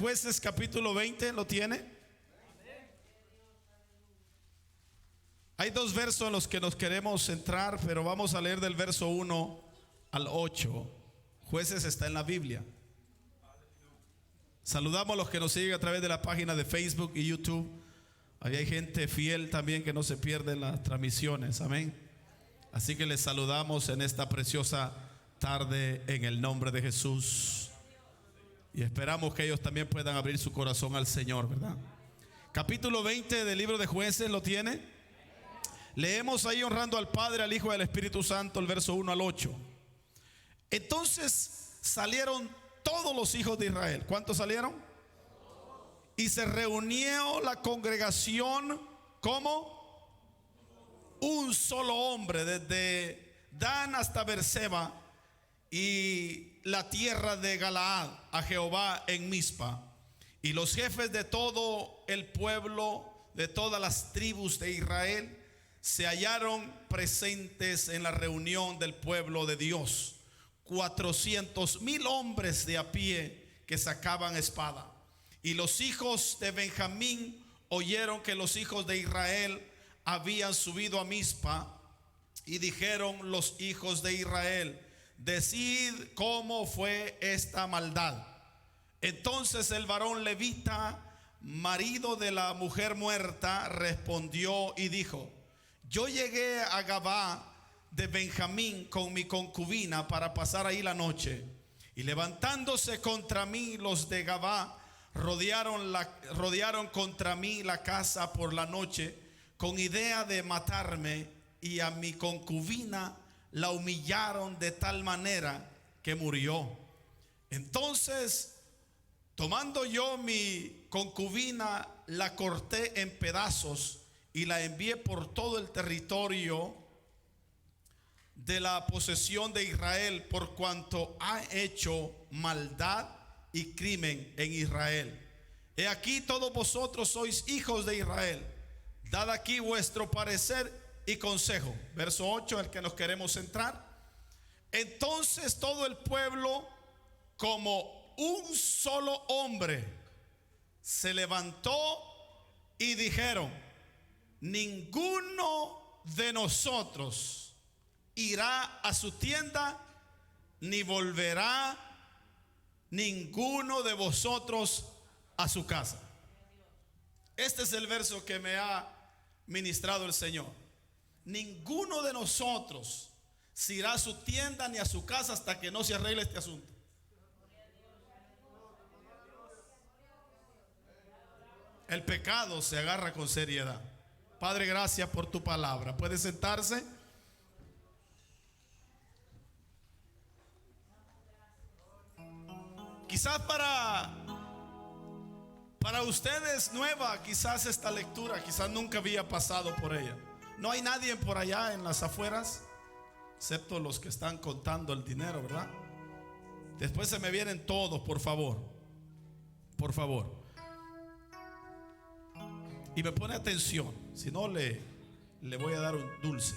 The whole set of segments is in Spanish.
Jueces capítulo 20, ¿lo tiene? Hay dos versos en los que nos queremos centrar, pero vamos a leer del verso 1 al 8. Jueces está en la Biblia. Saludamos a los que nos siguen a través de la página de Facebook y YouTube. Ahí hay gente fiel también que no se pierde las transmisiones, amén. Así que les saludamos en esta preciosa tarde en el nombre de Jesús. Y esperamos que ellos también puedan abrir su corazón al Señor, ¿verdad? Capítulo 20 del libro de Jueces, ¿lo tiene? Leemos ahí honrando al Padre, al Hijo y al Espíritu Santo, el verso 1 al 8. Entonces salieron todos los hijos de Israel. ¿Cuántos salieron? Y se reunió la congregación como un solo hombre, desde Dan hasta Berseba y la tierra de Galaad, a Jehová en Mizpa. Y los jefes de todo el pueblo, de todas las tribus de Israel, se hallaron presentes en la reunión del pueblo de Dios. 400,000 hombres de a pie que sacaban espada. Y los hijos de Benjamín oyeron que los hijos de Israel habían subido a Mizpa, y dijeron los hijos de Israel: decid cómo fue esta maldad. Entonces el varón levita, marido de la mujer muerta, respondió y dijo: yo llegué a Gabá de Benjamín con mi concubina para pasar ahí la noche, y levantándose contra mí los de Gabá rodearon contra mí la casa por la noche con idea de matarme, y a mi concubina la humillaron de tal manera que murió. Entonces, tomando yo mi concubina, la corté en pedazos y la envié por todo el territorio de la posesión de Israel, por cuanto ha hecho maldad y crimen en Israel. He aquí, todos vosotros sois hijos de Israel. Dad aquí vuestro parecer y consejo. Verso 8, el que nos queremos centrar. Entonces todo el pueblo, como un solo hombre, se levantó y dijeron: ninguno de nosotros irá a su tienda, ni volverá ninguno de vosotros a su casa. Este es el verso que me ha ministrado el Señor. Ninguno de nosotros se irá a su tienda ni a su casa hasta que no se arregle este asunto. El pecado se agarra con seriedad. Padre, gracias por tu palabra. ¿Puede sentarse? Quizás para ustedes nueva, quizás esta lectura, quizás nunca había pasado por ella. No hay nadie por allá en las afueras, excepto los que están contando el dinero, ¿verdad? Después se me vienen todos, por favor. Por favor. Y me pone atención, si no le voy a dar un dulce.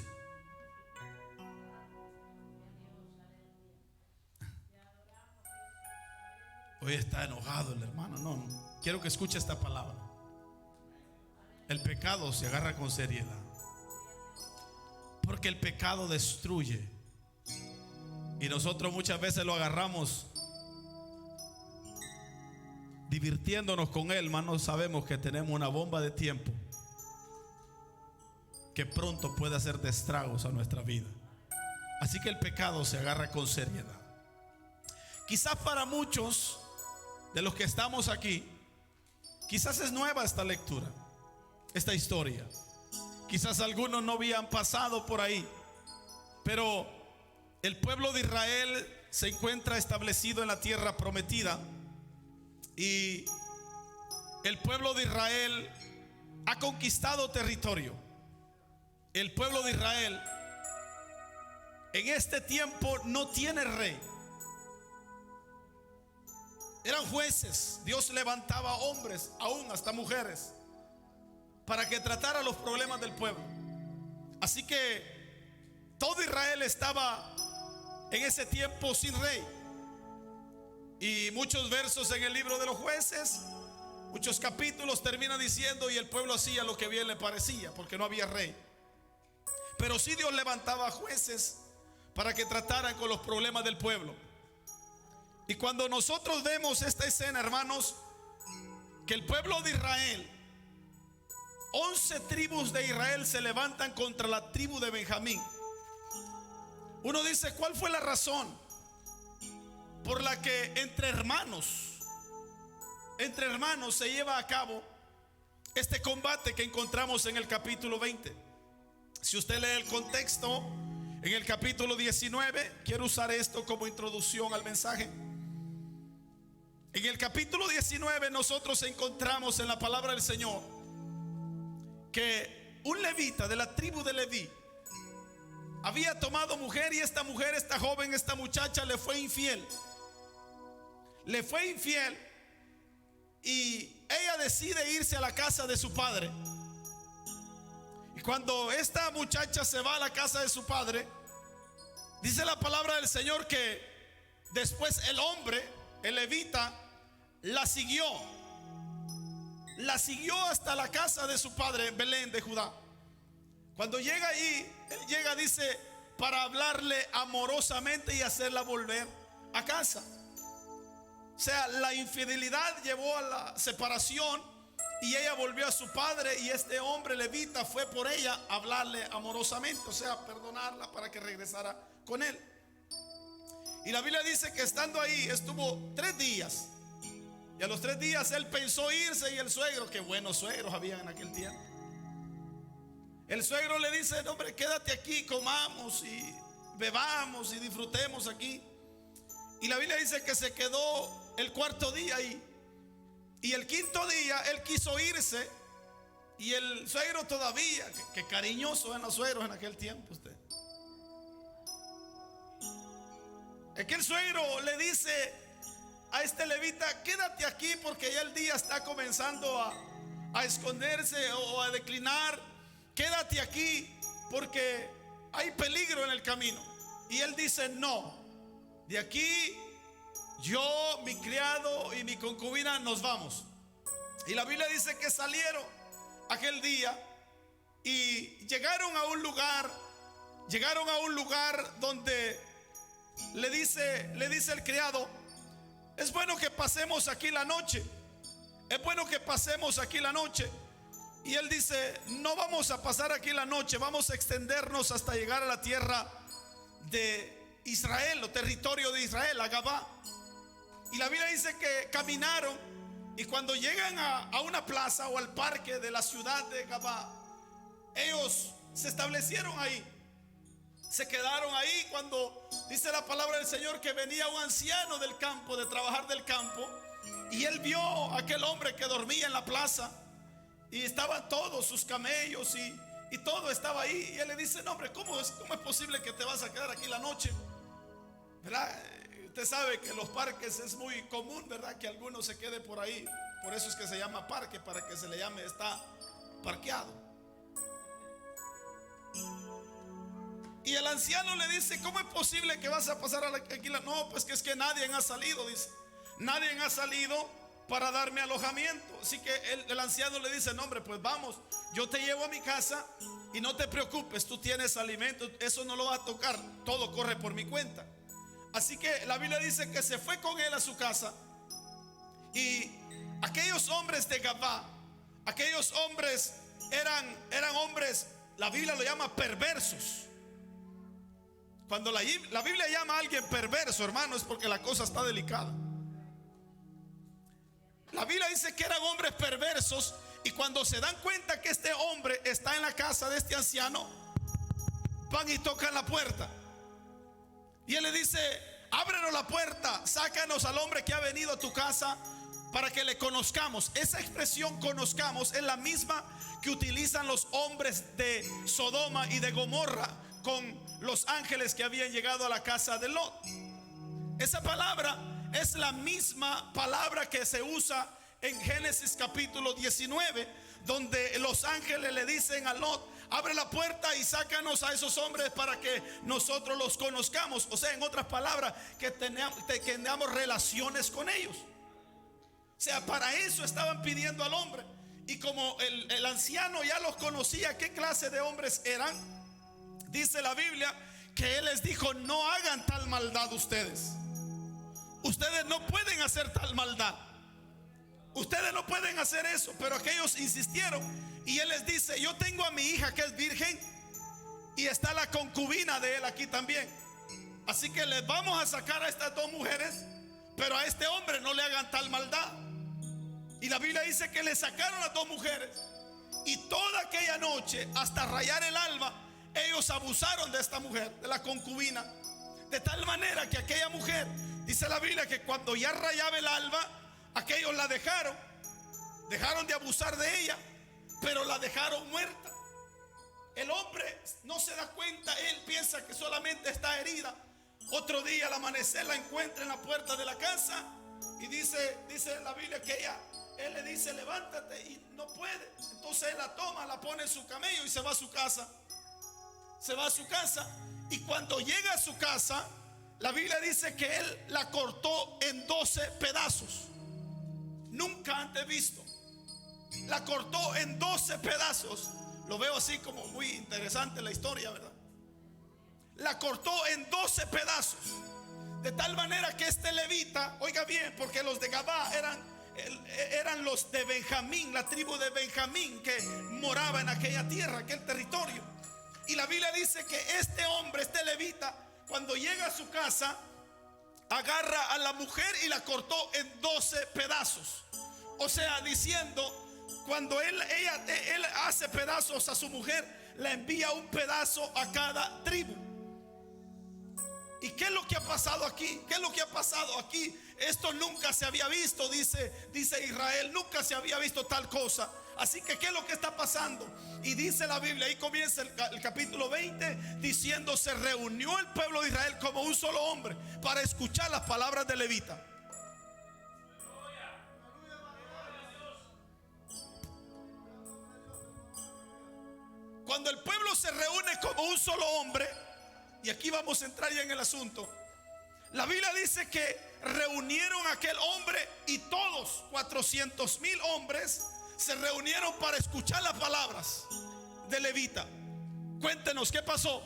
Hoy está enojado el hermano. No, quiero que escuche esta palabra. El pecado se agarra con seriedad, porque el pecado destruye. Y nosotros muchas veces lo agarramos divirtiéndonos con él, hermano. Sabemos que tenemos una bomba de tiempo que pronto puede hacer estragos a nuestra vida. Así que el pecado se agarra con seriedad. Quizás para muchos de los que estamos aquí, quizás es nueva esta lectura, esta historia. Quizás algunos no habían pasado por ahí, pero el pueblo de Israel se encuentra establecido en la tierra prometida, y el pueblo de Israel ha conquistado territorio. El pueblo de Israel en este tiempo no tiene rey. Eran jueces. Dios levantaba hombres, aún hasta mujeres, para que tratara los problemas del pueblo. Así que todo Israel estaba en ese tiempo sin rey. Y muchos versos en el libro de los Jueces, muchos capítulos, termina diciendo: y el pueblo hacía lo que bien le parecía, porque no había rey. Pero sí Dios levantaba jueces para que trataran con los problemas del pueblo. Y cuando nosotros vemos esta escena, hermanos, que el pueblo de Israel, 11 tribus de Israel se levantan contra la tribu de Benjamín. Uno dice: ¿cuál fue la razón por la que entre hermanos se lleva a cabo este combate que encontramos en el capítulo 20? Si usted lee el contexto en el capítulo 19, quiero usar esto como introducción al mensaje. En el capítulo 19 nosotros encontramos en la palabra del Señor que un levita de la tribu de Leví había tomado mujer, y esta mujer, esta joven, esta muchacha le fue infiel. Le fue infiel y ella decide irse a la casa de su padre. Y cuando esta muchacha se va a la casa de su padre, dice la palabra del Señor que después el hombre, el levita, la siguió hasta la casa de su padre en Belén de Judá. Cuando llega ahí, él llega, dice, para hablarle amorosamente y hacerla volver a casa. O sea, la infidelidad llevó a la separación y ella volvió a su padre, y este hombre levita fue por ella a hablarle amorosamente, o sea, perdonarla para que regresara con él. Y la Biblia dice que estando ahí estuvo 3 días. Y a los 3 días él pensó irse, y el suegro, qué buenos suegros habían en aquel tiempo, el suegro le dice: no, hombre, quédate aquí, comamos y bebamos y disfrutemos aquí. Y la Biblia dice que se quedó el 4.º día ahí, y el 5.º día él quiso irse, y el suegro todavía, que cariñoso eran los suegros en aquel tiempo. Usted, es que el suegro le dice a este levita: quédate aquí porque ya el día está comenzando a esconderse o a declinar. Quédate aquí porque hay peligro en el camino. Y él dice: no, de aquí yo, mi criado y mi concubina nos vamos. Y la Biblia dice que salieron aquel día y llegaron a un lugar donde le dice el criado: es bueno que pasemos aquí la noche. Es bueno que pasemos aquí la noche. Y él dice: no vamos a pasar aquí la noche, vamos a extendernos hasta llegar a la tierra de Israel, o territorio de Israel, a Gabá. Y la Biblia dice que caminaron, y cuando llegan a una plaza o al parque de la ciudad de Gabá, ellos se establecieron ahí, se quedaron ahí. Cuando dice la palabra del Señor que venía un anciano del campo, de trabajar del campo, y él vio a aquel hombre que dormía en la plaza, y estaban todos sus camellos y todo estaba ahí. Y él le dice: no, hombre, ¿cómo es posible que te vas a quedar aquí la noche? ¿Verdad? Usted sabe que en los parques es muy común, ¿verdad?, que alguno se quede por ahí. Por eso es que se llama parque, para que se le llame está parqueado. Y el anciano le dice: ¿cómo es posible que vas a pasar aquí la? No, pues que es que nadie ha salido, dice. Nadie ha salido para darme alojamiento. Así que el anciano le dice: no, hombre, pues vamos, yo te llevo a mi casa y no te preocupes, tú tienes alimento, eso no lo va a tocar, todo corre por mi cuenta. Así que la Biblia dice que se fue con él a su casa. Y aquellos hombres de Gabá, aquellos hombres eran hombres, la Biblia lo llama perversos. Cuando la Biblia llama a alguien perverso, hermano, es porque la cosa está delicada. La Biblia dice que eran hombres perversos, y cuando se dan cuenta que este hombre está en la casa de este anciano, van y tocan la puerta. Y él le dice: ábrenos la puerta, sácanos al hombre que ha venido a tu casa para que le conozcamos. Esa expresión conozcamos es la misma que utilizan los hombres de Sodoma y de Gomorra con los ángeles que habían llegado a la casa de Lot. Esa palabra es la misma palabra que se usa en Génesis capítulo 19, donde los ángeles le dicen a Lot: abre la puerta y sácanos a esos hombres para que nosotros los conozcamos. O sea, en otras palabras, que tengamos relaciones con ellos. O sea, para eso estaban pidiendo al hombre. Y como el anciano ya los conocía, qué clase de hombres eran, dice la Biblia que él les dijo: no hagan tal maldad ustedes. Ustedes no pueden hacer tal maldad. Ustedes no pueden hacer eso. Pero aquellos insistieron. Y él les dice: yo tengo a mi hija que es virgen, y está la concubina de él aquí también. Así que les vamos a sacar a estas dos mujeres, pero a este hombre no le hagan tal maldad. Y la Biblia dice que le sacaron a dos mujeres. Y toda aquella noche, hasta rayar el alba, ellos abusaron de esta mujer, de la concubina. De tal manera que aquella mujer, dice la Biblia, que cuando ya rayaba el alba, aquellos la dejaron de abusar de ella, pero la dejaron muerta. El hombre no se da cuenta, él piensa que solamente está herida. Otro día al amanecer la encuentra en la puerta de la casa. Y dice la Biblia que él le dice: levántate, y no puede. Entonces él la toma, la pone en su camello y se va a su casa. Se va a su casa. Y cuando llega a su casa, la Biblia dice que él la cortó en 12 pedazos. Nunca antes visto. La cortó en 12 pedazos. Lo veo así como muy interesante la historia, ¿verdad? La cortó en 12 pedazos. De tal manera que este levita, oiga bien, porque los de Gabá eran los de Benjamín, la tribu de Benjamín que moraba en aquella tierra, aquel territorio. Y la Biblia dice que este hombre, este levita, cuando llega a su casa, agarra a la mujer y la cortó en 12 pedazos. O sea, diciendo, cuando él hace pedazos a su mujer, le envía un pedazo a cada tribu. ¿Y qué es lo que ha pasado aquí? ¿Qué es lo que ha pasado aquí? Esto nunca se había visto, dice Israel. Nunca se había visto tal cosa. Así que ¿qué es lo que está pasando? Y dice la Biblia, ahí comienza el capítulo 20, diciendo: se reunió el pueblo de Israel como un solo hombre para escuchar las palabras de Levita. Cuando el pueblo se reúne como un solo hombre, y aquí vamos a entrar ya en el asunto, la Biblia dice que reunieron a aquel hombre, y todos 400,000 hombres se reunieron para escuchar las palabras de Levita. Cuéntenos, ¿qué pasó?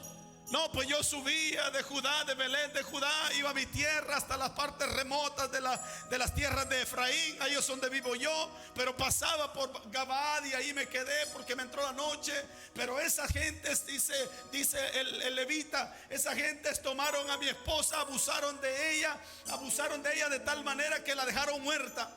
No, pues yo subía de Judá, de Belén de Judá, iba a mi tierra hasta las partes remotas de las tierras de Efraín, ahí es donde vivo yo, pero pasaba por Gabad y ahí me quedé porque me entró la noche. Pero esas gentes, dice el levita, esas gentes tomaron a mi esposa, abusaron de ella de tal manera que la dejaron muerta.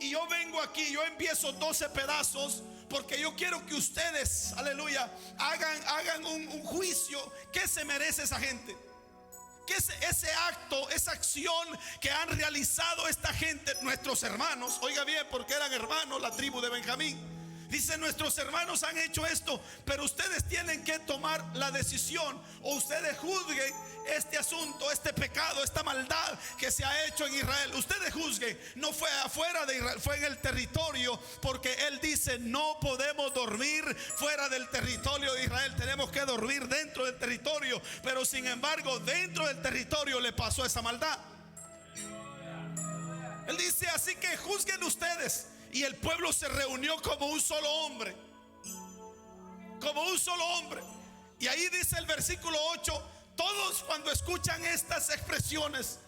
Y yo vengo aquí, yo envío esos 12 pedazos porque yo quiero que ustedes, aleluya, hagan un juicio. ¿Qué se merece esa gente? ¿Qué es ese acto, esa acción que han realizado esta gente, nuestros hermanos? Oiga bien, porque eran hermanos, la tribu de Benjamín. Dice: nuestros hermanos han hecho esto, pero ustedes tienen que tomar la decisión, o ustedes juzguen este asunto, este pecado, esta maldad que se ha hecho en Israel. Ustedes juzguen. No fue afuera de Israel, fue en el territorio, porque él dice: no podemos dormir fuera del territorio de Israel, tenemos que dormir dentro del territorio. Pero sin embargo, dentro del territorio le pasó esa maldad. Él dice: así que juzguen ustedes. Y el pueblo se reunió como un solo hombre. Como un solo hombre. Y ahí dice el versículo 8: todos cuando escuchan estas expresiones,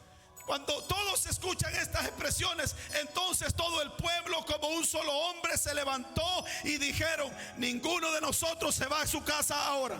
cuando todos escuchan estas expresiones, entonces todo el pueblo como un solo hombre se levantó y dijeron: ninguno de nosotros se va a su casa ahora.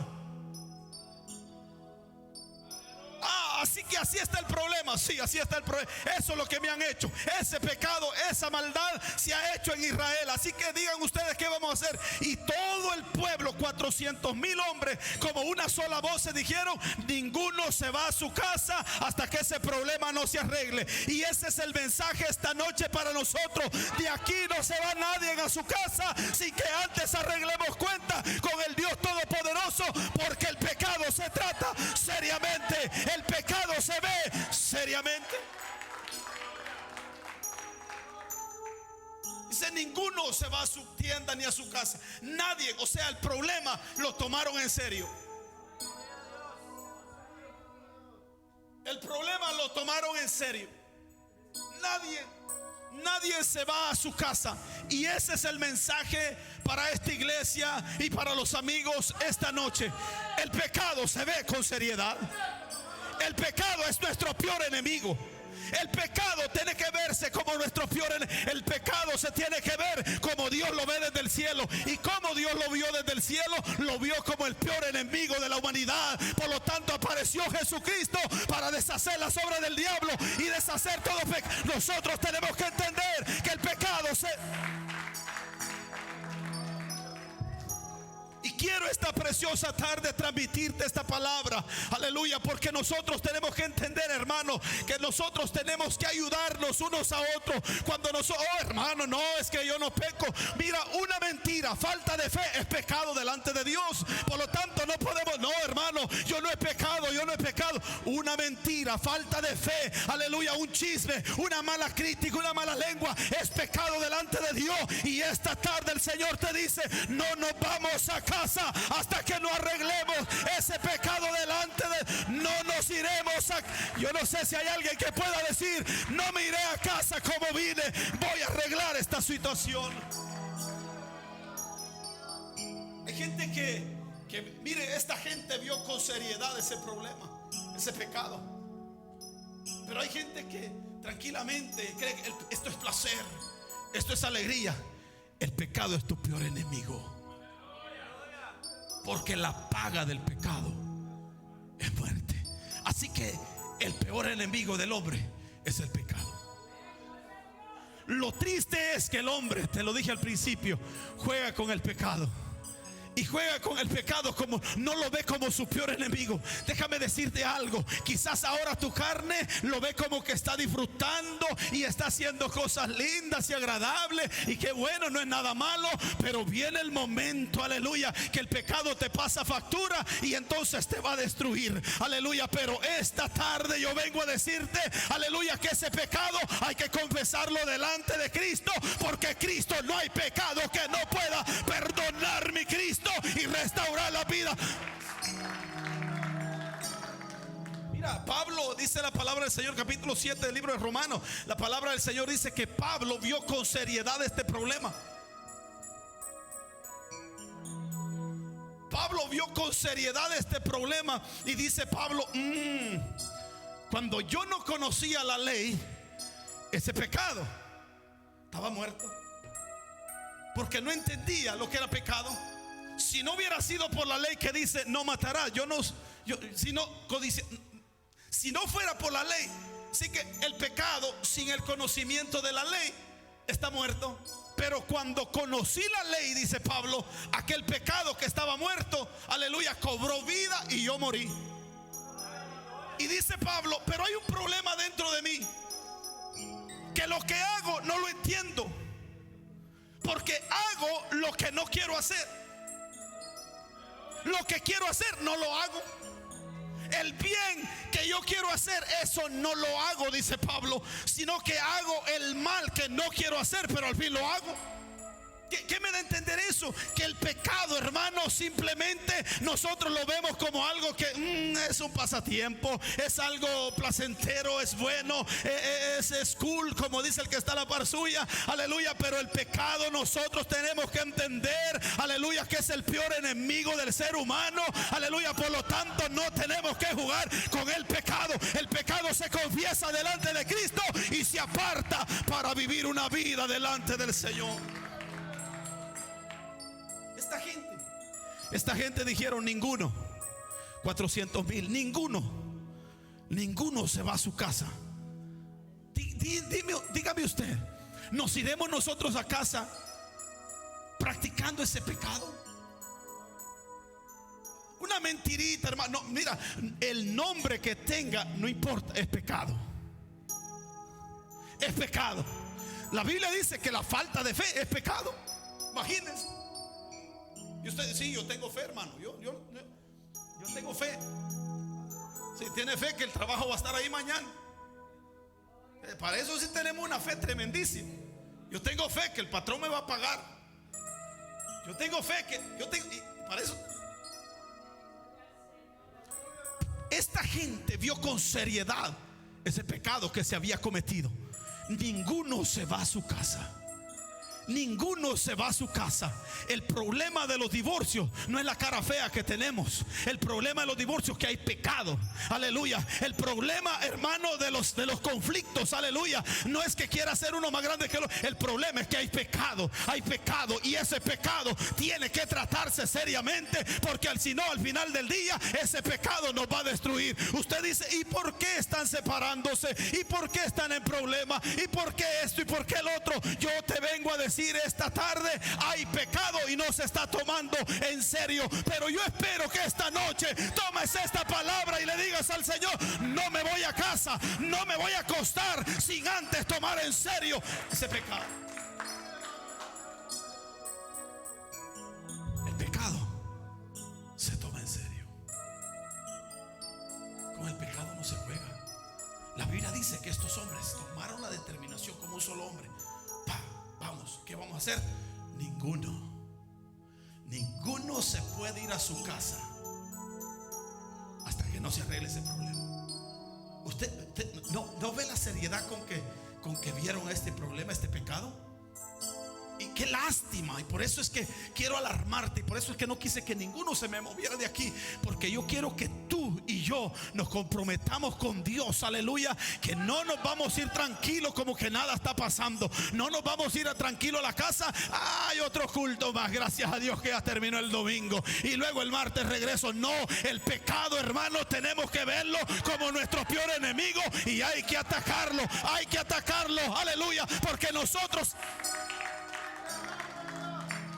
Así que así está el problema. Sí, así está el problema. Eso es lo que me han hecho. Ese pecado, esa maldad se ha hecho en Israel. Así que digan ustedes qué vamos a hacer. Y todo el pueblo, 400,000 hombres, como una sola voz se dijeron: ninguno se va a su casa hasta que ese problema no se arregle. Y ese es el mensaje esta noche para nosotros. De aquí no se va nadie a su casa sin que antes arreglemos cuenta con el Dios Todopoderoso, porque el pecado se trata seriamente. El pecado se ve seriamente. Dice, ninguno se va a su tienda ni a su casa. Nadie, o sea, el problema lo tomaron en serio. El problema lo tomaron en serio. Nadie se va a su casa. Y ese es el mensaje para esta iglesia y para los amigos esta noche. El pecado se ve con seriedad. El pecado es nuestro peor enemigo. El pecado tiene que verse como nuestro peor enemigo. El pecado se tiene que ver como Dios lo ve desde el cielo. Y como Dios lo vio desde el cielo, lo vio como el peor enemigo de la humanidad. Por lo tanto, apareció Jesucristo para deshacer las obras del diablo y deshacer todo pecado. Nosotros tenemos que entender que el pecado se... Y quiero esta preciosa tarde transmitirte esta palabra, aleluya, porque nosotros tenemos que entender, hermano, que nosotros tenemos que ayudarnos unos a otros. Cuando nosotros, oh hermano, no, es que yo no peco. Mira, una mentira, falta de fe es pecado delante de Dios. Por lo tanto, no podemos, no hermano, yo no he pecado, yo no he pecado. Una mentira, falta de fe, aleluya, un chisme, una mala crítica, una mala lengua es pecado delante de Dios. Y esta tarde el Señor te dice, no nos vamos a casa hasta que no arreglemos ese pecado delante de... No nos iremos a... Yo no sé si hay alguien que pueda decir, no me iré a casa como vine, voy a arreglar esta situación. Hay gente que mire, esta gente vio con seriedad ese problema, ese pecado. Pero hay gente que tranquilamente cree que esto es placer, esto es alegría. El pecado es tu peor enemigo. Porque la paga del pecado es muerte. Así que el peor enemigo del hombre es el pecado. Lo triste es que el hombre, te lo dije al principio, juega con el pecado. Y juega con el pecado como no lo ve como su peor enemigo. Déjame decirte algo. Quizás ahora tu carne lo ve como que está disfrutando y está haciendo cosas lindas y agradables. Y que bueno, no es nada malo. Pero viene el momento, aleluya, que el pecado te pasa factura y entonces te va a destruir. Aleluya. Pero esta tarde yo vengo a decirte, aleluya, que ese pecado hay que confesarlo delante de Cristo. Porque Cristo, no hay pecado que no pueda perdonar mi Cristo y restaurar la vida. Mira, Pablo, dice la palabra del Señor, capítulo 7 del libro de Romanos. La palabra del Señor dice que Pablo vio con seriedad este problema. Pablo vio con seriedad este problema. Y dice Pablo, cuando yo no conocía la ley, ese pecado estaba muerto, porque no entendía lo que era pecado. Si no hubiera sido por la ley que dice no matarás, si no fuera por la ley, sí que el pecado sin el conocimiento de la ley está muerto. Pero cuando conocí la ley, dice Pablo, aquel pecado que estaba muerto, aleluya, cobró vida y yo morí. Y dice Pablo, pero hay un problema dentro de mí, que lo que hago no lo entiendo, porque hago lo que no quiero hacer. Lo que quiero hacer no lo hago. El bien que yo quiero hacer, eso no lo hago, dice Pablo, sino que hago el mal que no quiero hacer, pero al fin lo hago. ¿Qué me da a entender eso? Que el pecado, hermano, simplemente nosotros lo vemos como algo que es un pasatiempo, es algo placentero, es bueno, es cool, como dice el que está a la par suya, aleluya. Pero el pecado nosotros tenemos que entender, aleluya, que es el peor enemigo del ser humano, aleluya. Por lo tanto, no tenemos que jugar con el pecado. El pecado se confiesa delante de Cristo y se aparta para vivir una vida delante del Señor. Esta gente dijeron ninguno, 400,000, ninguno se va a su casa. Dígame usted, ¿nos iremos nosotros a casa practicando ese pecado? Una mentirita, hermano. Mira, el nombre que tenga no importa, es pecado. Es pecado. La Biblia dice que la falta de fe es pecado. Imagínense. Y usted, sí, yo tengo fe, hermano. Yo tengo fe. Si tiene fe que el trabajo va a estar ahí mañana. Para eso sí tenemos una fe tremendísima. Yo tengo fe que el patrón me va a pagar. Yo tengo fe que y para eso esta gente vio con seriedad ese pecado que se había cometido. Ninguno se va a su casa. Ninguno se va a su casa. El problema de los divorcios no es la cara fea que tenemos. El problema de los divorcios es que hay pecado. Aleluya. El problema, hermano, de los conflictos, aleluya, no es que quiera ser uno más grande que el otro. El problema es que hay pecado. Hay pecado, y ese pecado tiene que tratarse seriamente, porque si no, al final del día ese pecado nos va a destruir. Usted dice: ¿y por qué están separándose? ¿Y por qué están en problemas? ¿Y por qué esto? ¿Y por qué el otro? Yo te vengo a decir esta tarde: hay pecado y no se está tomando en serio. Pero yo espero que esta noche tomes esta palabra y le digas al Señor: no me voy a casa, no me voy a acostar sin antes tomar en serio ese pecado. El pecado se toma en serio. Con el pecado no se juega. La Biblia dice que estos hombres tomaron la determinación como un solo hombre. Vamos, ¿qué vamos a hacer? Ninguno se puede ir a su casa hasta que no se arregle ese problema. ¿Usted no ve la seriedad con que vieron este problema, este pecado? Y qué lástima. Y por eso es que quiero alarmarte. Y por eso es que no quise que ninguno se me moviera de aquí, porque yo quiero que tú y yo nos comprometamos con Dios. Aleluya. Que no nos vamos a ir tranquilos como que nada está pasando. No nos vamos a ir tranquilos a la casa. Hay otro culto más, gracias a Dios que ya terminó el domingo, y luego el martes regreso. No, el pecado, hermanos, tenemos que verlo como nuestro peor enemigo, y hay que atacarlo. Hay que atacarlo, aleluya. Porque nosotros...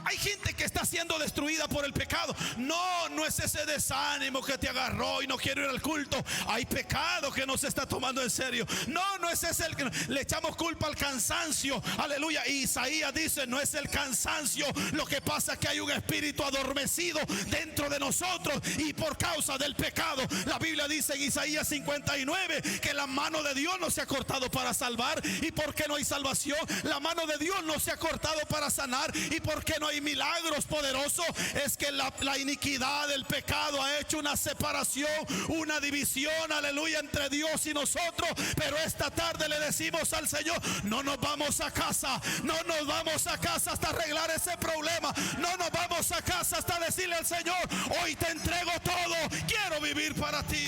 Hay gente que está siendo destruida por el pecado. No es ese desánimo que te agarró y no quiero ir al culto. Hay pecado que no se está tomando en serio. No es ese el que le echamos culpa al cansancio. Aleluya. Y Isaías dice: no es el cansancio. Lo que pasa es que hay un espíritu adormecido dentro de nosotros, y por causa del pecado. La Biblia dice en Isaías 59 que la mano de Dios no se ha cortado para salvar. ¿Y por qué no hay salvación? La mano de Dios no se ha cortado para sanar. ¿Y por qué no hay milagros poderosos? Es que la iniquidad del pecado ha hecho una separación, una división, aleluya, entre Dios y nosotros. Pero esta tarde le decimos al Señor: no nos vamos a casa, no nos vamos a casa hasta arreglar ese problema. No nos vamos a casa hasta decirle al Señor: hoy te entrego todo, quiero vivir para ti.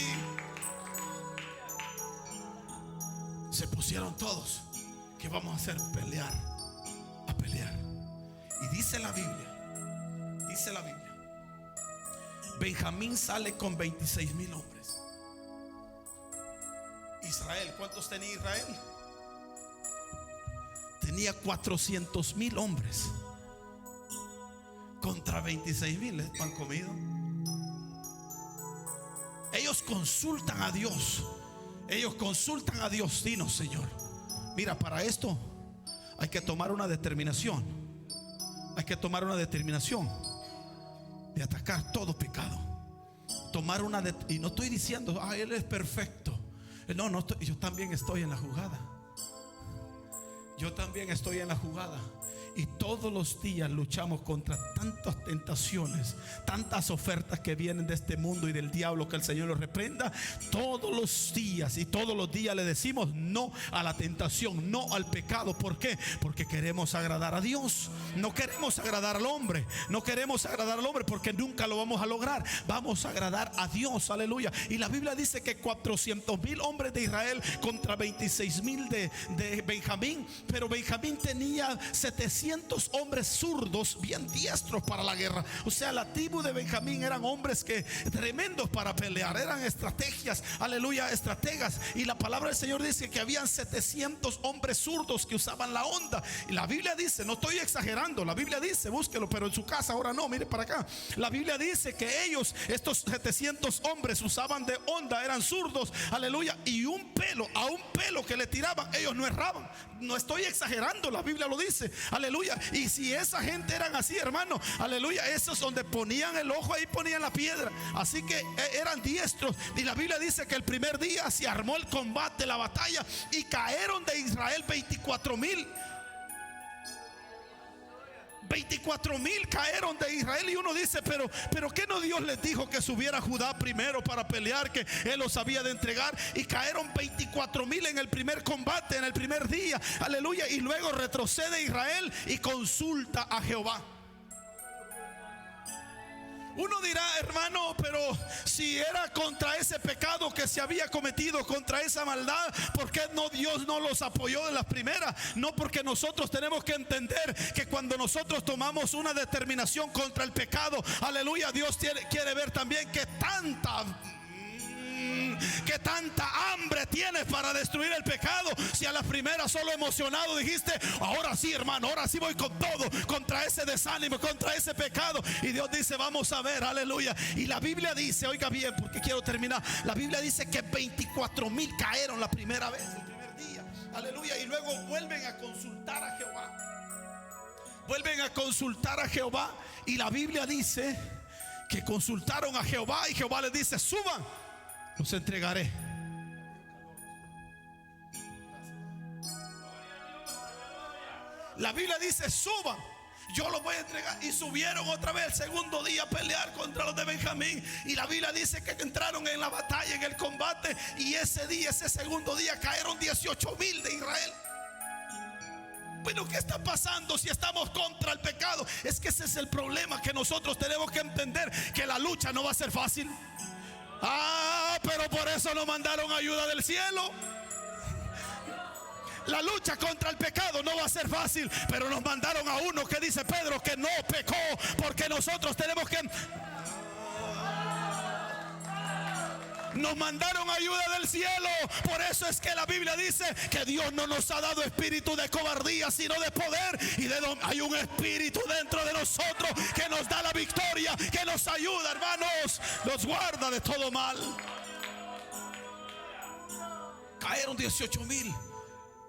Se pusieron todos: ¿qué vamos a hacer? Pelear, a pelear. Y dice la Biblia, Benjamín sale con 26,000 hombres. Israel, ¿cuántos tenía Israel? Tenía 400,000 hombres contra 26,000. ¿Les han comido? Ellos consultan a Dios. Dinos, Señor, mira, para esto hay que tomar una determinación. Hay que tomar una determinación de atacar todo pecado. Y no estoy diciendo: él es perfecto. No yo también estoy en la jugada. Y todos los días luchamos contra tantas tentaciones, tantas ofertas que vienen de este mundo y del diablo, que el Señor lo reprenda. Todos los días le decimos no a la tentación, no al pecado. ¿Por qué? Porque queremos agradar a Dios. No queremos agradar al hombre. Porque nunca lo vamos a lograr. Vamos a agradar a Dios, aleluya. Y la Biblia dice que 400,000 hombres de Israel contra 26,000 de Benjamín. Pero Benjamín tenía 700 hombres zurdos, bien diestros para la guerra. O sea, la tribu de Benjamín eran hombres que tremendos para pelear, eran estrategias, aleluya, estrategas. Y la palabra del Señor dice que habían 700 hombres zurdos que usaban la honda. Y la Biblia dice, no estoy exagerando, la Biblia dice, búsquelo, pero en su casa ahora no, mire para acá. La Biblia dice que estos 700 hombres usaban de honda, eran zurdos, aleluya. Y a un pelo que le tiraban, ellos no erraban. No estoy exagerando, la Biblia lo dice, aleluya. Y si esa gente eran así, hermano, aleluya, esos donde ponían el ojo, ahí ponían la piedra. Así que eran diestros. Y la Biblia dice que el primer día se armó el combate, la batalla, y cayeron de Israel 24,000. 24,000 cayeron de Israel. Y uno dice, pero ¿qué no Dios les dijo que subiera Judá primero para pelear, que Él los había de entregar? Y cayeron 24,000 en el primer combate, en el primer día. Aleluya. Y luego retrocede Israel y consulta a Jehová. Uno dirá, hermano, pero si era contra ese pecado que se había cometido, contra esa maldad, ¿por qué no Dios no los apoyó de las primeras? No, porque nosotros tenemos que entender que cuando nosotros tomamos una determinación contra el pecado, aleluya, Dios quiere ver también que tanta hambre tienes para destruir el pecado. Si a la primera solo emocionado dijiste, ahora sí, hermano, ahora sí voy con todo contra ese desánimo, contra ese pecado. Y Dios dice, vamos a ver, aleluya. Y la Biblia dice, oiga bien, porque quiero terminar. La Biblia dice que 24,000 cayeron la primera vez, el primer día, aleluya. Y luego vuelven a consultar a Jehová. Vuelven a consultar a Jehová. Y la Biblia dice que consultaron a Jehová. Y Jehová les dice, suban, los entregaré. La Biblia dice, suban, yo los voy a entregar. Y subieron otra vez el segundo día a pelear contra los de Benjamín. Y la Biblia dice que entraron en la batalla, en el combate. Y ese día, ese segundo día, cayeron 18,000 de Israel. Bueno, ¿qué está pasando si estamos contra el pecado? Es que ese es el problema, que nosotros tenemos que entender que la lucha no va a ser fácil. Pero por eso nos mandaron ayuda del cielo. La lucha contra el pecado no va a ser fácil, pero nos mandaron a uno que dice Pedro que no pecó, porque nosotros tenemos que... Nos mandaron ayuda del cielo. Por eso es que la Biblia dice que Dios no nos ha dado espíritu de cobardía, sino de poder y hay un espíritu dentro de nosotros que nos da la victoria, que nos ayuda, hermanos, nos guarda de todo mal. Cayeron 18,000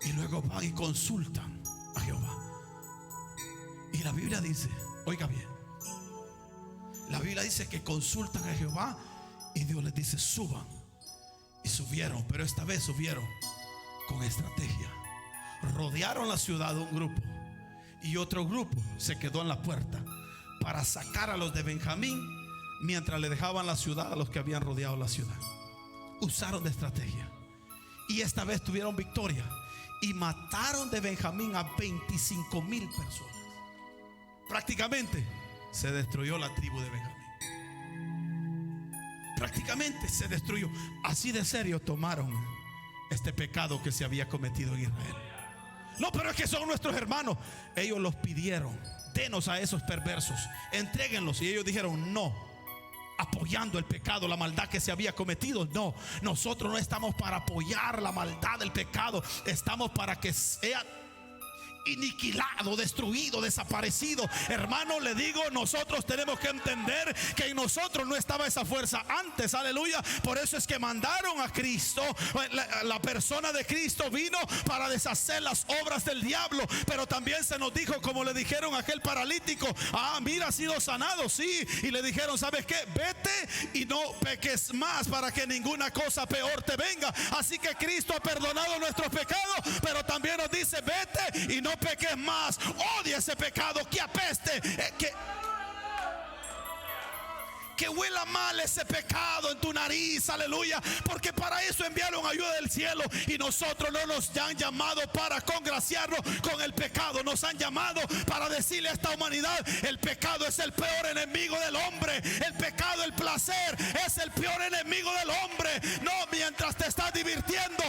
y luego van y consultan a Jehová. Y la Biblia dice, oiga bien, la Biblia dice que consultan a Jehová. Y Dios les dice, suban. Y subieron, pero esta vez subieron con estrategia. Rodearon la ciudad un grupo, y otro grupo se quedó en la puerta para sacar a los de Benjamín, mientras le dejaban la ciudad a los que habían rodeado la ciudad. Usaron de estrategia. Y esta vez tuvieron victoria. Y mataron de Benjamín a 25,000 personas. Prácticamente se destruyó la tribu de Benjamín. Prácticamente se destruyó. Así de serio tomaron este pecado que se había cometido en Israel. No, pero es que son nuestros hermanos. Ellos los pidieron, denos a esos perversos, entréguenlos. Y ellos dijeron no, apoyando el pecado, la maldad que se había cometido. No, nosotros no estamos para apoyar la maldad del pecado. Estamos para que sea aniquilado, destruido, desaparecido. Hermano, le digo, nosotros tenemos que entender que en nosotros no estaba esa fuerza antes, aleluya. Por eso es que mandaron a Cristo. La persona de Cristo vino para deshacer las obras del diablo. Pero también se nos dijo, como le dijeron a aquel paralítico, mira, ha sido sanado, sí. Y le dijeron, ¿sabes qué? Vete y no peques más, para que ninguna cosa peor te venga. Así que Cristo ha perdonado nuestros pecados, pero también nos dice, vete y no peques más. Odia ese pecado, que apeste, que huela mal ese pecado en tu nariz, aleluya. Porque para eso enviaron ayuda del cielo. Y nosotros no nos han llamado para congraciarnos con el pecado. Nos han llamado para decirle a esta humanidad: el pecado es el peor enemigo del hombre. El pecado, el placer, es el peor enemigo del hombre. No, mientras te estás divirtiendo,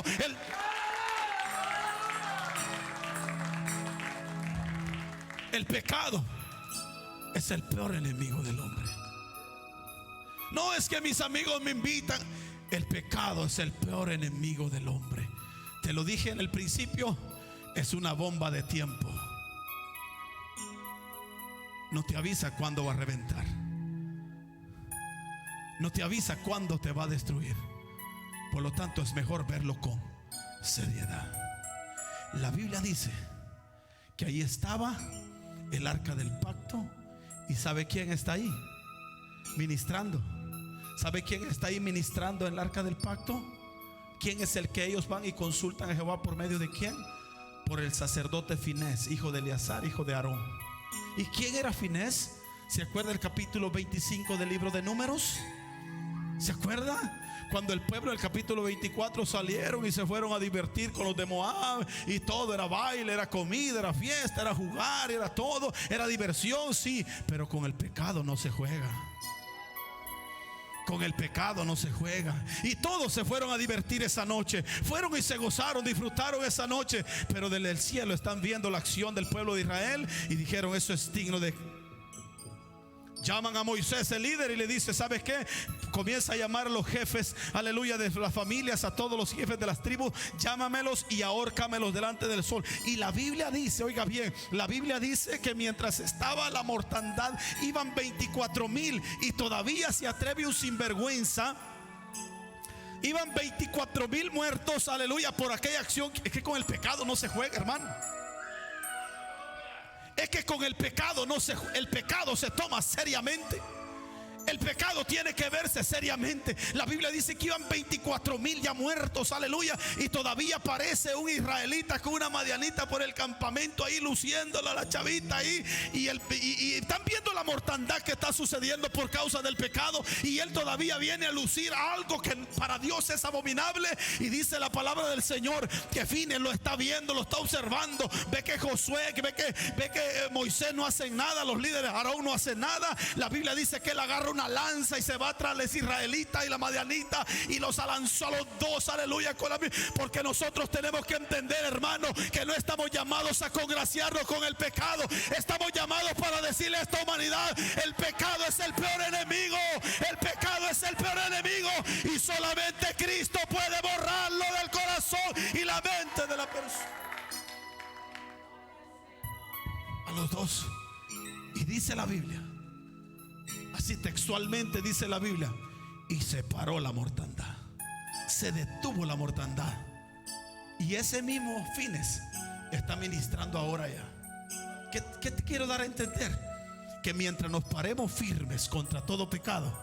el pecado es el peor enemigo del hombre. No es que mis amigos me invitan. El pecado es el peor enemigo del hombre. Te lo dije en el principio, es una bomba de tiempo. No te avisa cuándo va a reventar. No te avisa cuándo te va a destruir. Por lo tanto, es mejor verlo con seriedad. La Biblia dice que ahí estaba el arca del pacto. ¿Y sabe quién está ahí? Ministrando. ¿Sabe quién está ahí ministrando en el arca del pacto? ¿Quién es el que ellos van y consultan a Jehová? ¿Por medio de quién? Por el sacerdote Finés, hijo de Eleazar, hijo de Aarón. ¿Y quién era Finés? ¿Se acuerda el capítulo 25 del libro de Números? ¿Se acuerda? Cuando el pueblo del capítulo 24 salieron y se fueron a divertir con los de Moab, y todo era baile, era comida, era fiesta, era jugar, era todo, era diversión, sí, pero con el pecado no se juega. Con el pecado no se juega. Y todos se fueron a divertir esa noche. Fueron y se gozaron, disfrutaron esa noche. Pero desde el cielo están viendo la acción del pueblo de Israel y dijeron: eso es digno de... Llaman a Moisés, el líder, y le dice: ¿sabes qué? Comienza a llamar a los jefes, aleluya, de las familias, a todos los jefes de las tribus. Llámamelos y ahórcamelos delante del sol. Y la Biblia dice, oiga bien, la Biblia dice que mientras estaba la mortandad iban 24,000, y todavía se atreve un sinvergüenza. Iban 24,000 muertos, aleluya, por aquella acción. Es que con el pecado no se juega, hermano. Es que con el pecado el pecado se toma seriamente. El pecado tiene que verse seriamente. La Biblia dice que iban 24,000 ya muertos, aleluya, y todavía aparece un israelita con una madianita por el campamento ahí, luciéndola, la chavita ahí, y están viendo la mortandad que está sucediendo por causa del pecado, y él todavía viene a lucir algo que para Dios es abominable. Y dice la palabra del Señor que Fines lo está viendo, lo está observando, ve que Josué, ve que Moisés no hacen nada, los líderes, Aarón no hacen nada. La Biblia dice que él agarra una lanza y se va tras los israelitas y la madianita y los lanzó a los dos, aleluya, porque nosotros tenemos que entender, hermano, que no estamos llamados a congraciarnos con el pecado. Estamos llamados para decirle a esta humanidad: el pecado es el peor enemigo, el pecado es el peor enemigo, y solamente Cristo puede borrarlo del corazón y la mente de la persona. A los dos. Y dice la Biblia, así textualmente dice la Biblia: y se paró la mortandad, se detuvo la mortandad. Y ese mismo Fines está ministrando ahora ya. ¿Qué te quiero dar a entender? Que mientras nos paremos firmes contra todo pecado,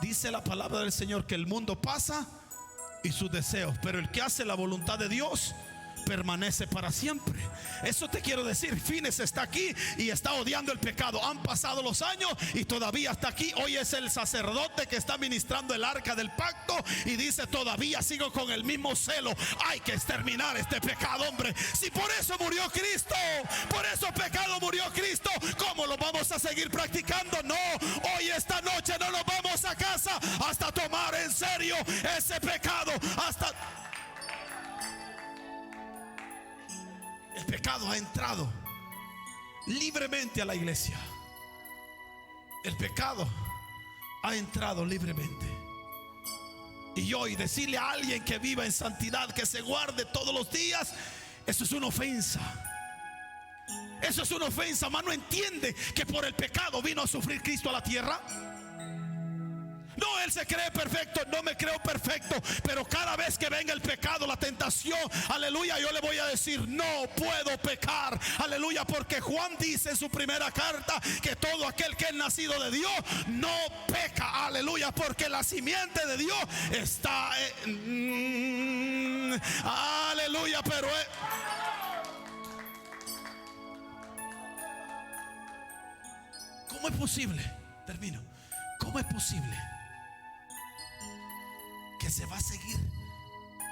dice la palabra del Señor que el mundo pasa y sus deseos, pero el que hace la voluntad de Dios permanece para siempre. Eso te quiero decir. Fines está aquí y está odiando el pecado. Han pasado los años y todavía está aquí. Hoy es el sacerdote que está ministrando el arca del pacto y dice: todavía sigo con el mismo celo. Hay que exterminar este pecado, hombre. Si por eso murió Cristo, por eso pecado murió Cristo, ¿cómo lo vamos a seguir practicando? No, hoy esta noche no nos vamos a casa hasta tomar en serio ese pecado. El pecado ha entrado libremente a la iglesia. El pecado ha entrado libremente. Y hoy decirle a alguien que viva en santidad, que se guarde todos los días, eso es una ofensa. Eso es una ofensa. Mas no entiende que por el pecado vino a sufrir Cristo a la tierra. No, él se cree perfecto, no me creo perfecto, pero cada vez que venga el pecado, la tentación, aleluya, yo le voy a decir: no puedo pecar, aleluya, porque Juan dice en su primera carta que todo aquel que es nacido de Dios no peca, aleluya, porque la simiente de Dios está aleluya, pero ¿cómo es posible? Termino. ¿Cómo es posible que se va a seguir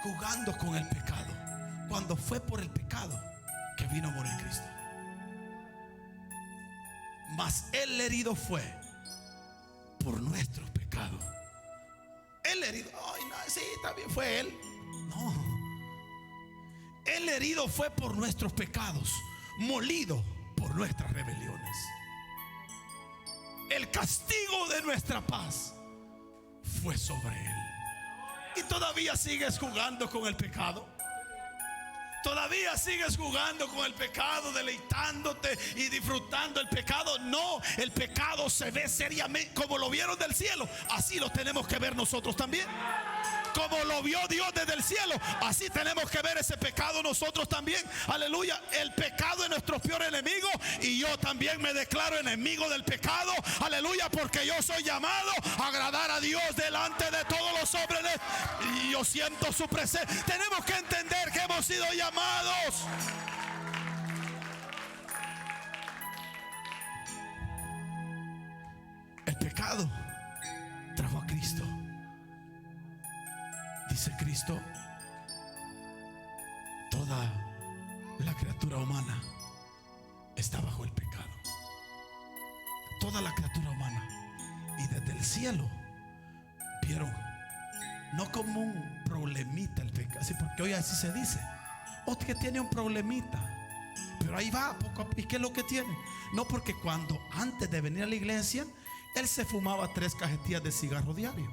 jugando con el pecado cuando fue por el pecado que vino a morir Cristo? Mas el herido fue por nuestros pecados. El herido, ay, no, sí, también fue él. No, el herido fue por nuestros pecados, molido por nuestras rebeliones. El castigo de nuestra paz fue sobre él. Y todavía sigues jugando con el pecado. Todavía sigues jugando con el pecado, deleitándote y disfrutando el pecado. No, el pecado se ve seriamente. Como lo vieron del cielo, así lo tenemos que ver nosotros también. Como lo vio Dios desde el cielo, así tenemos que ver ese pecado nosotros también. Aleluya. El pecado es nuestro peor enemigo, y yo también me declaro enemigo del pecado. Aleluya, porque yo soy llamado a agradar a Dios delante de todos los hombres, y yo siento su presencia. Tenemos que entender que hemos sido llamados. pecado trajo a Cristo. Dice Cristo: toda la criatura humana está bajo el pecado. Toda la criatura humana. Y desde el cielo vieron, no como un problemita el pecado, sí, porque hoy así se dice, o que tiene un problemita, pero ahí va poco a poco. ¿Y qué es lo que tiene? No, porque cuando antes de venir a la iglesia él se fumaba 3 cajetillas de cigarro diario,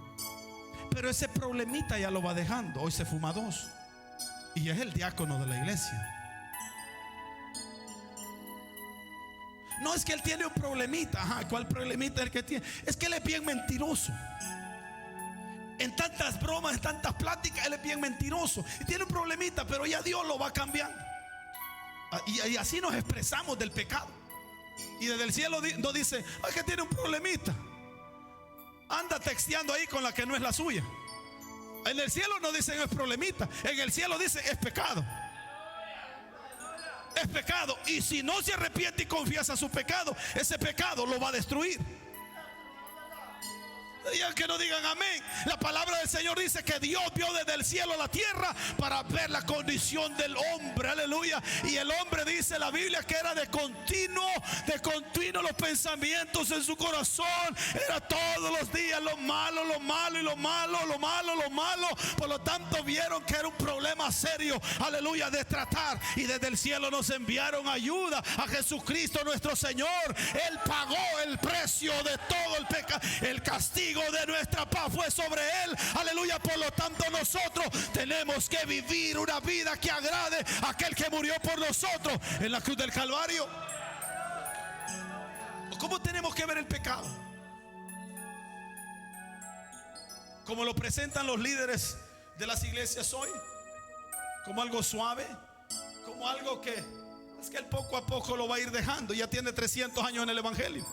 pero ese problemita ya lo va dejando. Hoy se fuma 2 y es el diácono de la iglesia. No es que él tiene un problemita. Ajá, ¿cuál problemita es el que tiene? Es que él es bien mentiroso. En tantas bromas, en tantas pláticas, él es bien mentiroso y tiene un problemita, pero ya Dios lo va cambiando. Y así nos expresamos del pecado. Y desde el cielo no dice: ay, que tiene un problemita, anda texteando ahí con la que no es la suya. En el cielo no dicen es problemita, en el cielo dicen es pecado. Es pecado. Y si no se arrepiente y confiesa su pecado, ese pecado lo va a destruir. Y aunque no digan amén, la palabra del Señor dice que Dios vio desde el cielo a la tierra para ver la condición del hombre. Aleluya. Y el hombre, dice la Biblia, que era de continuo los pensamientos en su corazón. Era todos los días lo malo, lo malo y lo malo, lo malo, lo malo. Por lo tanto vieron que era un problema serio, aleluya, de tratar. Y desde el cielo nos enviaron ayuda a Jesucristo nuestro Señor. Él pagó el precio de todo el pecado. El castigo de nuestra paz fue sobre él, aleluya. Por lo tanto nosotros tenemos que vivir una vida que agrade a aquel que murió por nosotros en la cruz del Calvario. ¿Cómo tenemos que ver el pecado? Como lo presentan los líderes de las iglesias hoy, como algo suave, como algo que es que él poco a poco lo va a ir dejando. Ya tiene 300 años en el evangelio.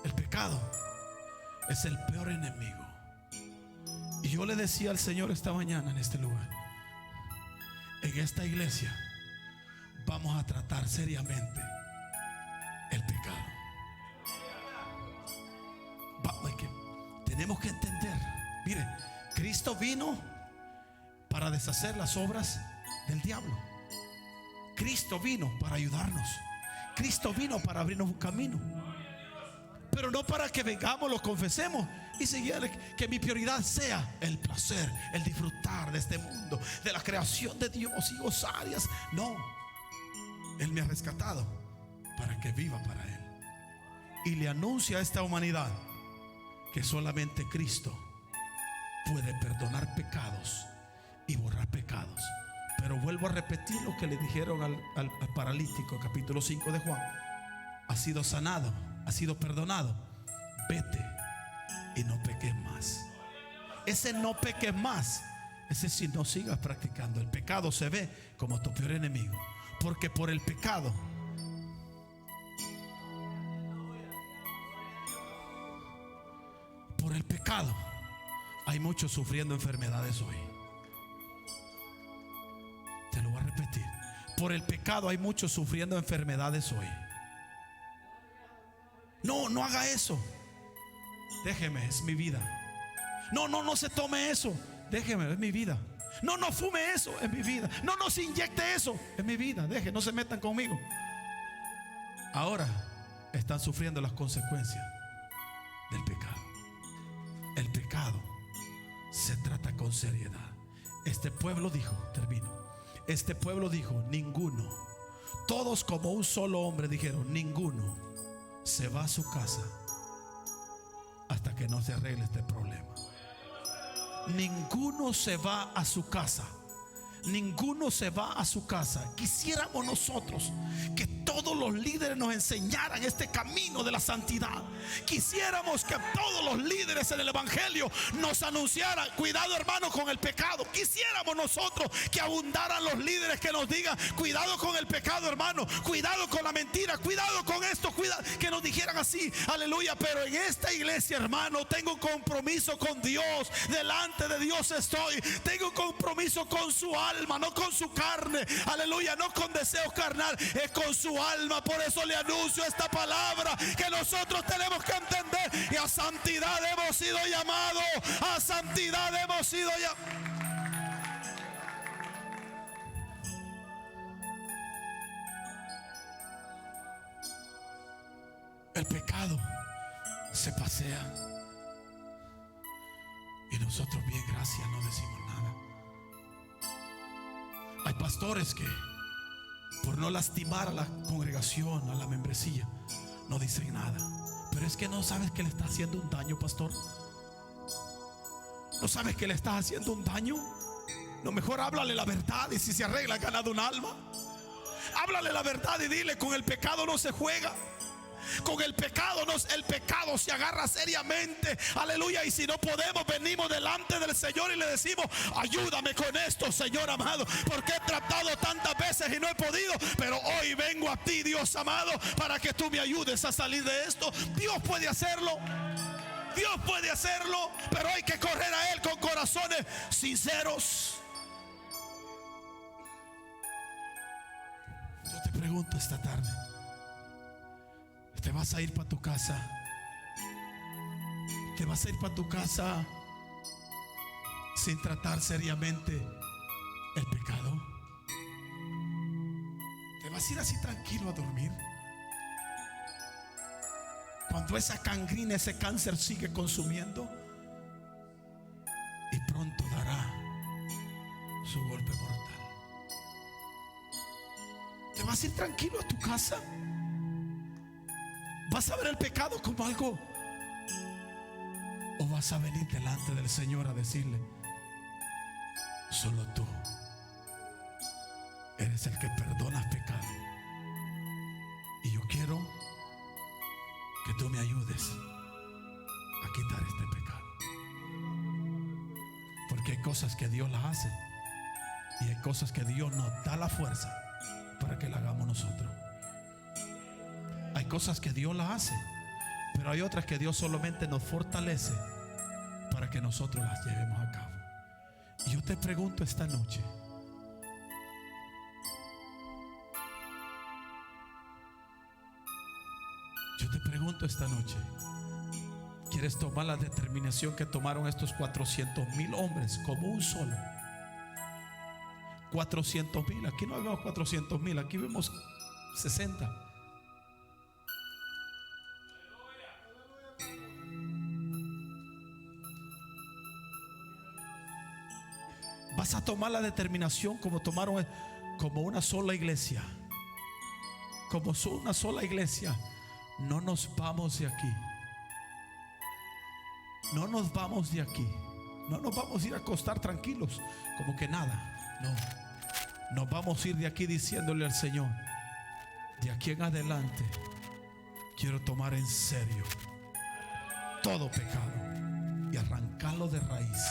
El pecado es el peor enemigo. Y yo le decía al Señor esta mañana en este lugar, en esta iglesia vamos a tratar seriamente el pecado. Tenemos que entender, mire, Cristo vino para deshacer las obras del diablo. Cristo vino para ayudarnos. Cristo vino para abrirnos un camino, pero no para que vengamos, lo confesemos y seguir, que mi prioridad sea el placer, el disfrutar de este mundo, de la creación de Dios y gozar. No, Él me ha rescatado para que viva para Él. Y le anuncia a esta humanidad que solamente Cristo puede perdonar pecados y borrar pecados. Pero vuelvo a repetir lo que le dijeron al paralítico, capítulo 5 de Juan: ha sido sanado, ha sido perdonado, vete y no peques más. Ese no peques más, ese si no sigas practicando. El pecado se ve como tu peor enemigo, porque por el pecado hay muchos sufriendo enfermedades hoy. Te lo voy a repetir: por el pecado hay muchos sufriendo enfermedades hoy. No haga eso. Déjeme, es mi vida. No se tome eso. Déjeme, es mi vida. No fume eso, es mi vida. No se inyecte eso, es mi vida. Deje, no se metan conmigo. Ahora están sufriendo las consecuencias del pecado. El pecado se trata con seriedad. Este pueblo dijo, termino. Este pueblo dijo: ninguno. Todos como un solo hombre dijeron: ninguno se va a su casa hasta que no se arregle este problema. Ninguno se va a su casa. Ninguno se va a su casa. Quisiéramos nosotros que todos los líderes nos enseñaran este camino de la santidad. Quisiéramos que todos los líderes en el evangelio nos anunciaran: cuidado, hermano, con el pecado. Quisiéramos nosotros que abundaran los líderes que nos digan: cuidado con el pecado, hermano, cuidado con la mentira, cuidado con esto, cuidado. Que nos dijeran están así, aleluya. Pero en esta iglesia, hermano, tengo un compromiso con Dios. Delante de Dios estoy. Tengo un compromiso con su alma, no con su carne, aleluya, no con deseos carnal, es con su alma. Por eso le anuncio esta palabra que nosotros tenemos que entender. Y a santidad hemos sido llamados. A santidad hemos sido llamados. El pecado se pasea y nosotros, bien, gracias, no decimos nada. Hay pastores que, por no lastimar a la congregación, a la membresía, no dicen nada. Pero es que no sabes que le estás haciendo un daño, pastor. ¿No sabes que le estás haciendo un daño? No, mejor háblale la verdad, y si se arregla, ha ganado un alma. Háblale la verdad y dile: con el pecado no se juega. Con el pecado se agarra seriamente, aleluya. Y si no podemos, venimos delante del Señor y le decimos: ayúdame con esto, Señor amado, porque he tratado tantas veces y no he podido, pero hoy vengo a ti, Dios amado, para que tú me ayudes a salir de esto. Dios puede hacerlo. Dios puede hacerlo, pero hay que correr a Él con corazones sinceros. Yo te pregunto esta tarde: ¿te vas a ir para tu casa? ¿Te vas a ir para tu casa sin tratar seriamente el pecado? ¿Te vas a ir así tranquilo a dormir? Cuando esa gangrena, ese cáncer sigue consumiendo, y pronto dará su golpe mortal. ¿Te vas a ir tranquilo a tu casa? ¿Vas a ver el pecado como algo? ¿O vas a venir delante del Señor a decirle: solo tú eres el que perdonas pecado, y yo quiero que tú me ayudes a quitar este pecado? Porque hay cosas que Dios las hace, y hay cosas que Dios nos da la fuerza para que la hagamos nosotros. Hay cosas que Dios las hace, pero hay otras que Dios solamente nos fortalece para que nosotros las llevemos a cabo. Y yo te pregunto esta noche: ¿quieres tomar la determinación que tomaron estos 400,000 hombres como un solo? 400,000, aquí no vemos 400,000, aquí vemos 60. Vas a tomar la determinación como tomaron, como una sola iglesia. Como una sola iglesia. No nos vamos de aquí. No nos vamos de aquí. No nos vamos a ir a acostar tranquilos, como que nada. No. Nos vamos a ir de aquí diciéndole al Señor: de aquí en adelante quiero tomar en serio todo pecado y arrancarlo de raíz.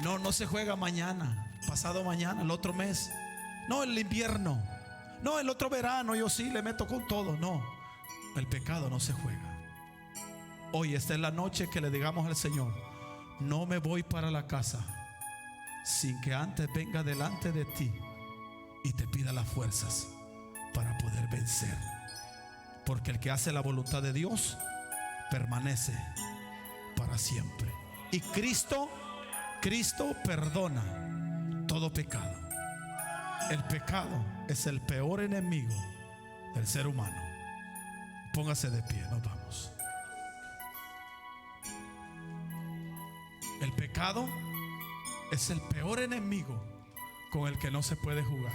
No se juega mañana, pasado mañana, el otro mes, no el invierno, no el otro verano. Yo sí le meto con todo. No, el pecado no se juega. Hoy, esta es la noche que le digamos al Señor: no me voy para la casa sin que antes venga delante de ti y te pida las fuerzas para poder vencer. Porque el que hace la voluntad de Dios permanece para siempre. Y Cristo perdona todo pecado. El pecado es el peor enemigo del ser humano. Póngase de pie, nos vamos. El pecado es el peor enemigo con el que no se puede jugar.